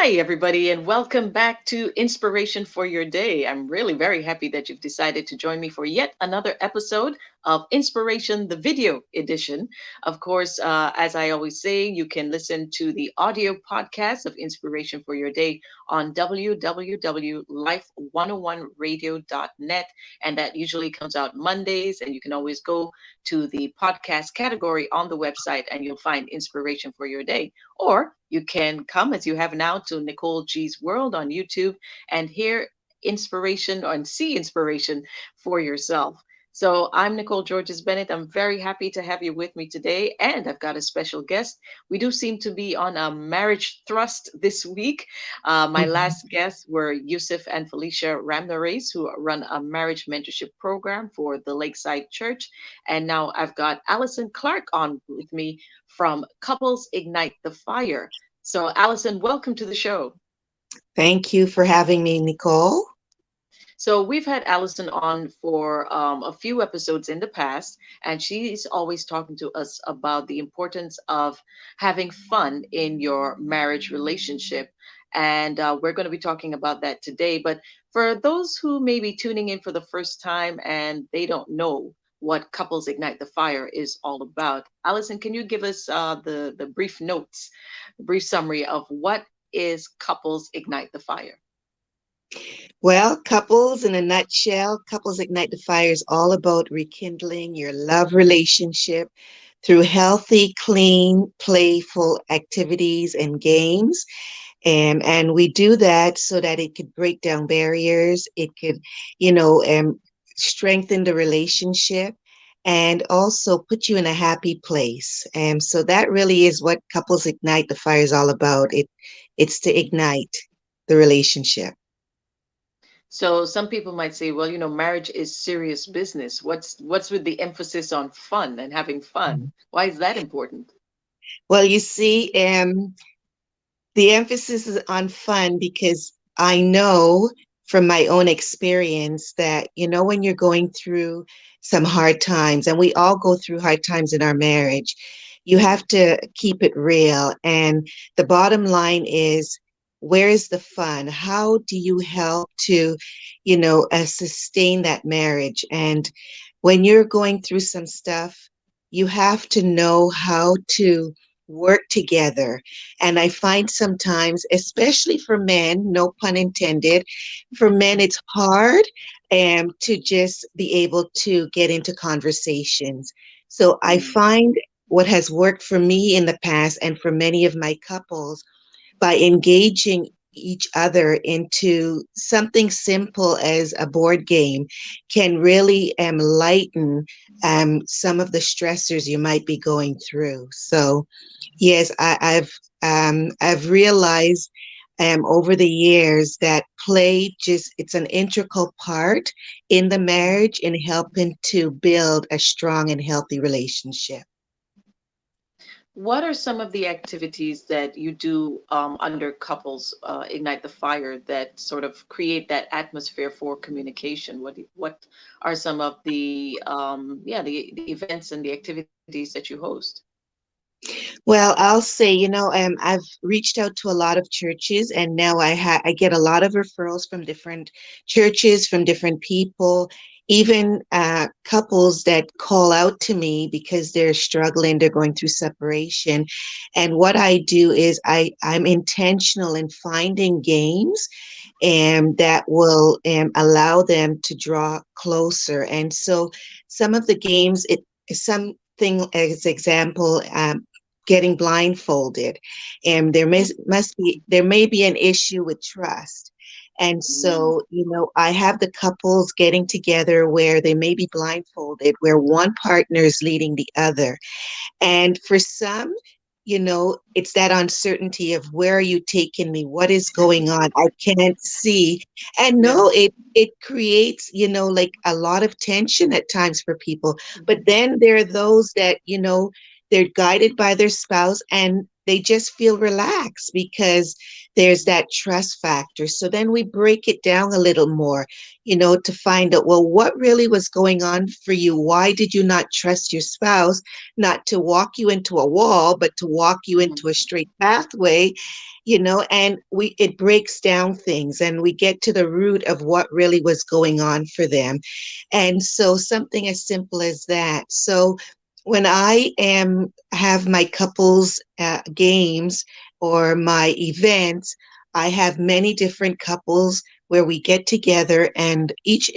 Hi, everybody, and welcome back to Inspiration for Your Day. I'm really very happy that you've decided to join me for yet another episode of Inspiration, the video edition. Of course, as I always say, you can listen to the audio podcast of Inspiration for Your Day on www.life101radio.net. And that usually comes out Mondays, and you can always go to the podcast category on the website and you'll find Inspiration for Your Day. Or you can come, as you have now, to Nicole G's World on YouTube and hear inspiration and see inspiration for yourself. So I'm Nicole Georges Bennett. I'm very happy to have you with me today. And I've got a special guest. We do seem to be on a marriage thrust this week. My Mhm. last guests were Yusuf and Felicia Ramnares, who run a marriage mentorship program for the Lakeside Church. And now I've got Allison Clarke on with me from Couples Ignite the Fire. So, Allison, welcome to the show. Thank you for having me, Nicole. So, we've had Allison on for a few episodes in the past, and she's always talking to us about the importance of having fun in your marriage relationship. And we're going to be talking about that today. But for those who may be tuning in for the first time and they don't know what Couples Ignite the Fire is all about, Allison, can you give us the brief notes, the brief summary of what is Couples Ignite the Fire? Well, couples in a nutshell, Couples Ignite the Fire is all about rekindling your love relationship through healthy, clean, playful activities and games. And we do that so that it could break down barriers, it could, you know, um, strengthen the relationship and also put you in a happy place. And so that really is what Couples Ignite the Fire is all about. It's to ignite the relationship. So some people might say, well, marriage is serious business. What's with the emphasis on fun and having fun? Why is that important? Well, you see, the emphasis is on fun because I know from my own experience that, when you're going through some hard times, and we all go through hard times in our marriage, you have to keep it real. And the bottom line is, where is the fun? How do you help to, sustain that marriage? And when you're going through some stuff, you have to know how to work together. And I find sometimes, especially for men, no pun intended, for men, it's hard to just be able to get into conversations. So I Mm. find what has worked for me in the past and for many of my couples by engaging each other into something simple as a board game can really lighten some of the stressors you might be going through. So, yes, I've realized over the years that play just it's an integral part in the marriage in helping to build a strong and healthy relationship. What are some of the activities that you do under Couples Ignite the Fire that sort of create that atmosphere for communication? What are some of the the events and the activities that you host? Well, I'll say, I've reached out to a lot of churches, and now I get a lot of referrals from different churches, from different people, even couples that call out to me because they're struggling, they're going through separation. And what I do is I'm intentional in finding games that will allow them to draw closer. And so some of the games, it something as example, getting blindfolded, and there may be an issue with trust. And Mm. so, I have the couples getting together where they may be blindfolded, where one partner is leading the other. And for some, it's that uncertainty of where are you taking me? What is going on? I can't see. And Yeah. no, it creates, like a lot of tension at times for people. But then there are those that, they're guided by their spouse and they just feel relaxed because there's that trust factor. So then we break it down a little more, to find out, well, what really was going on for you? Why did you not trust your spouse not to walk you into a wall, but to walk you Mhm. into a straight pathway? And it breaks down things and we get to the root of what really was going on for them. And so something as simple as that. So when I am have my couples games or my events, I have many different couples where we get together, and each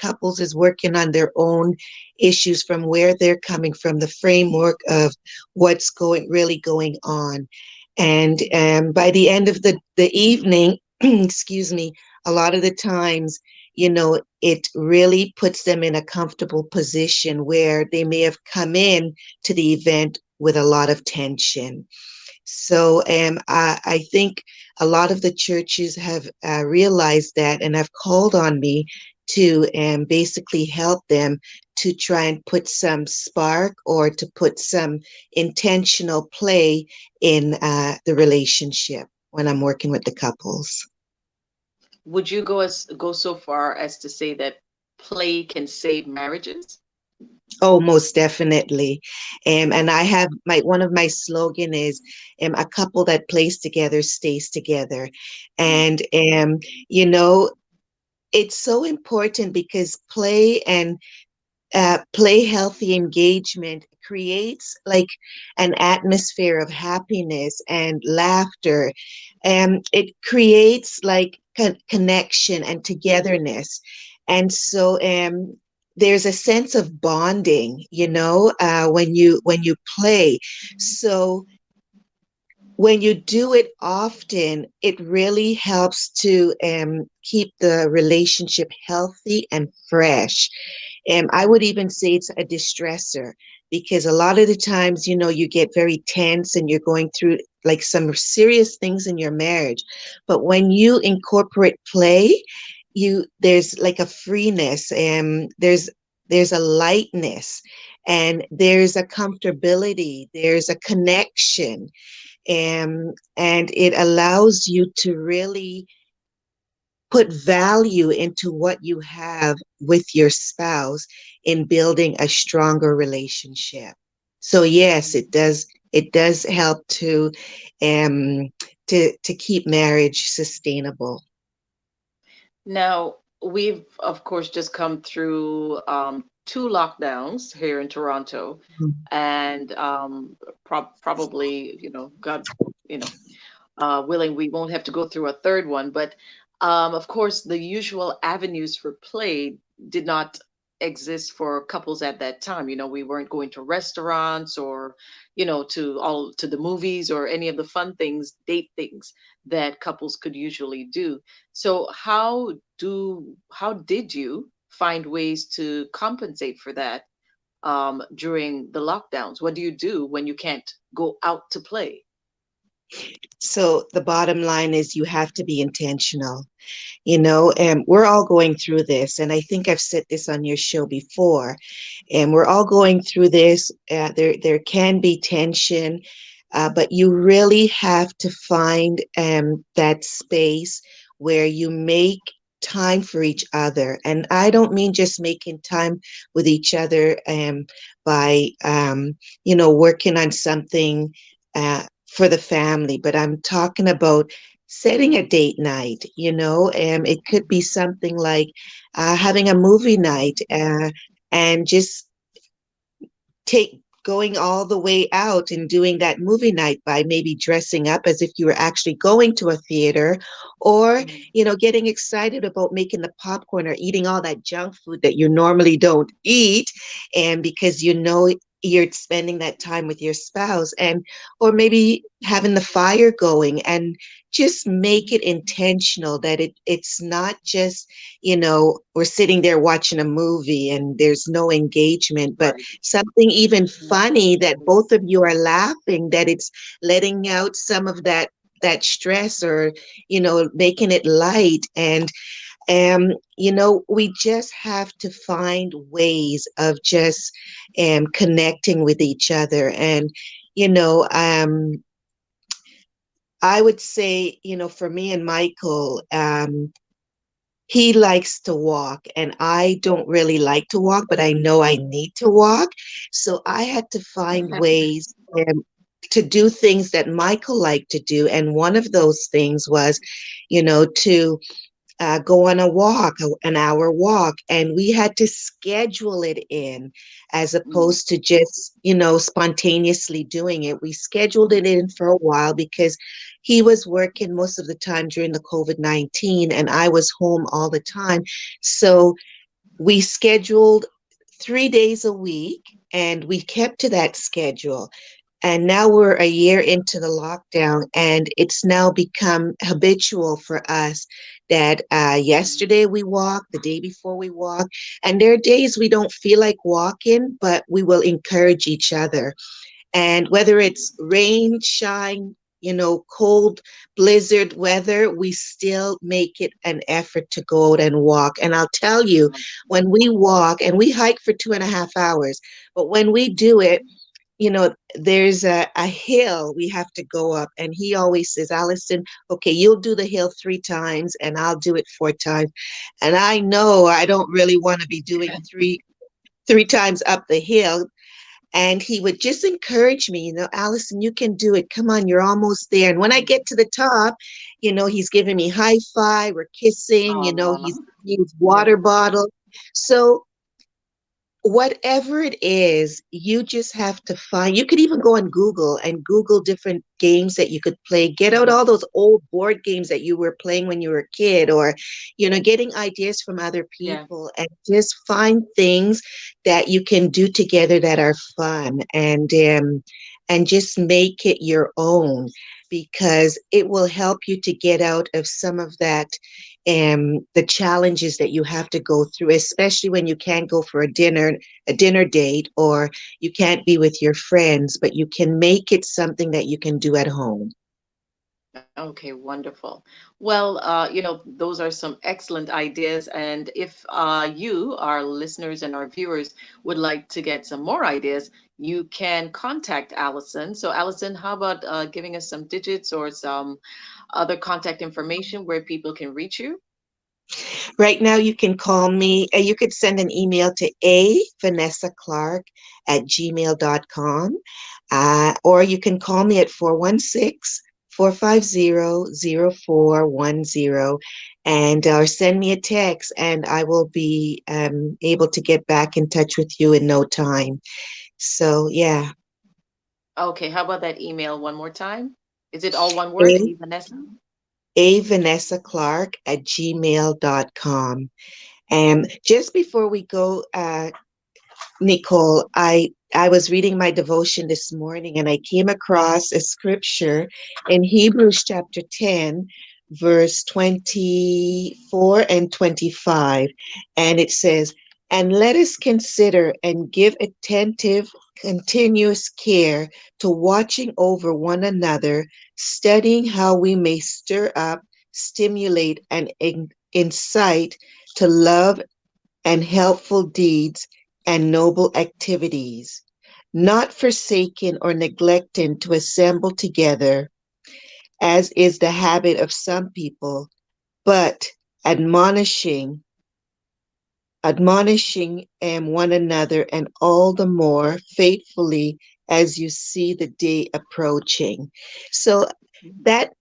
couples is working on their own issues from where they're coming from, the framework of what's going on. And by the end of the evening, excuse me, a lot of the times, it really puts them in a comfortable position where they may have come in to the event with a lot of tension. So I think a lot of the churches have realized that and have called on me to basically help them to try and put some spark or to put some intentional play in the relationship when I'm working with the couples. Would you go so far as to say that play can save marriages? Oh, most definitely. And I have one of my slogan is a couple that plays together stays together. Mm, And you know, it's so important because play healthy engagement creates like an atmosphere of happiness and laughter. And it creates like connection and togetherness. And so there's a sense of bonding, when you play. So when you do it often, it really helps to keep the relationship healthy and fresh. And I would even say it's a distressor because a lot of the times, you get very tense and you're going through like some serious things in your marriage. But when you incorporate play, there's like a freeness and there's a lightness and there's a comfortability, there's a connection, and it allows you to really put value into what you have with your spouse in building a stronger relationship. So yes, mm. it does help um to keep marriage sustainable. Now, we've of course just come through two lockdowns here in Toronto, and probably, God, you know, willing, we won't have to go through a third one. But of course, the usual avenues for play did not exist for couples at that time. We weren't going to restaurants or, to the movies or any of the fun things, date things that couples could usually do. So how did you find ways to compensate for that during the lockdowns? What do you do when you can't go out to play? So the bottom line is you have to be intentional. And we're all going through this, and I think I've said this on your show before, and we're all going through this. There can be tension, but you really have to find that space where you make time for each other. And I don't mean just making time with each other by working on something for the family, but I'm talking about setting a date night. It could be something like having a movie night, and just take going all the way out and doing that movie night by maybe dressing up as if you were actually going to a theater, or Mhm. getting excited about making the popcorn or eating all that junk food that you normally don't eat, and because you're spending that time with your spouse, and or maybe having the fire going, and just make it intentional that it's not just we're sitting there watching a movie and there's no engagement, but Right. something even Mhm. funny that both of you are laughing, that it's letting out some of that stress, or making it light. And we just have to find ways of just connecting with each other. And you know, I would say, for me and Michael, he likes to walk, and I don't really like to walk, but I know I need to walk. So I had to find ways to do things that Michael liked to do. And one of those things was, to go on a walk, an hour walk, and we had to schedule it in as Mm, opposed to just, spontaneously doing it. We scheduled it in for a while because he was working most of the time during the COVID-19 and I was home all the time. So we scheduled 3 days a week and we kept to that schedule. And now we're a year into the lockdown, and it's now become habitual for us that mm, yesterday we walk, the day before we walk, and there are days we don't feel like walking, but we will encourage each other. And whether it's rain, shine, cold, blizzard weather, we still make it an effort to go out and walk. And I'll tell you, mm. when we walk, and we hike for 2.5 hours, but when we do it, there's a hill we have to go up. And he always says, Allison, okay, you'll do the hill 3 times and I'll do it 4 times. And I know I don't really want to be doing three times up the hill. And he would just encourage me, Allison, you can do it. Come on, you're almost there. And when I get to the top, he's giving me high five, we're kissing, he's Aw, giving me his yeah. water bottle. So whatever it is, you just have to find. You could even go on Google and Google different games that you could play. Get out all those old board games that you were playing when you were a kid, or, getting ideas from other Yeah. people, and just find things that you can do together that are fun, and just make it your own, because it will help you to get out of some of that, the challenges that you have to go through, especially when you can't go for a dinner date, or you can't be with your friends, but you can make it something that you can do at home. Okay, wonderful. Well, those are some excellent ideas. And if you, our listeners and our viewers, would like to get some more ideas, you can contact Allison. So, Allison, how about giving us some digits or some other contact information where people can reach you? Right now, you can call me, you could send an email to avanessaclarke@gmail.com, or you can call me at 416-450-0410, and or send me a text, and I will be able to get back in touch with you in no time. So, yeah, Okay, how about that email one more time? Is it all one word, A, A Vanessa? avanessaclarke@gmail.com. And just before we go, Nicole, I was reading my devotion this morning and I came across a scripture in Hebrews chapter 10, verse 24 and 25. And it says, "And let us consider and give attentive, continuous care to watching over one another, studying how we may stir up, stimulate, and incite to love and helpful deeds and noble activities, not forsaking or neglecting to assemble together, as is the habit of some people, but admonishing, admonishing one another, and all the more faithfully as you see the day approaching." So that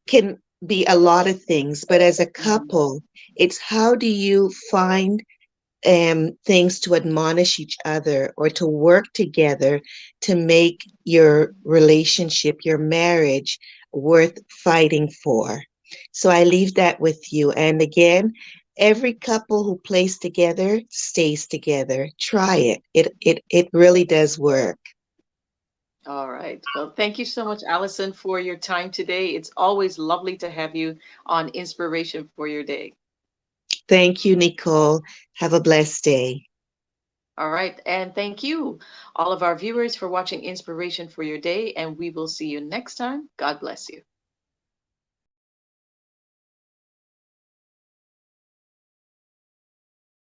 can be a lot of things, but as a Mhm. couple, it's how do you find things to admonish each other or to work together to make your relationship, your marriage, worth fighting for. So I leave that with you. And again, every couple who plays together stays together. Try it. It really does work. All right. Well, thank you so much, Allison, for your time today. It's always lovely to have you on Inspiration for Your Day. Thank you, Nicole. Have a blessed day. All right. And thank you, all of our viewers, for watching Inspiration for Your Day. And we will see you next time. God bless you.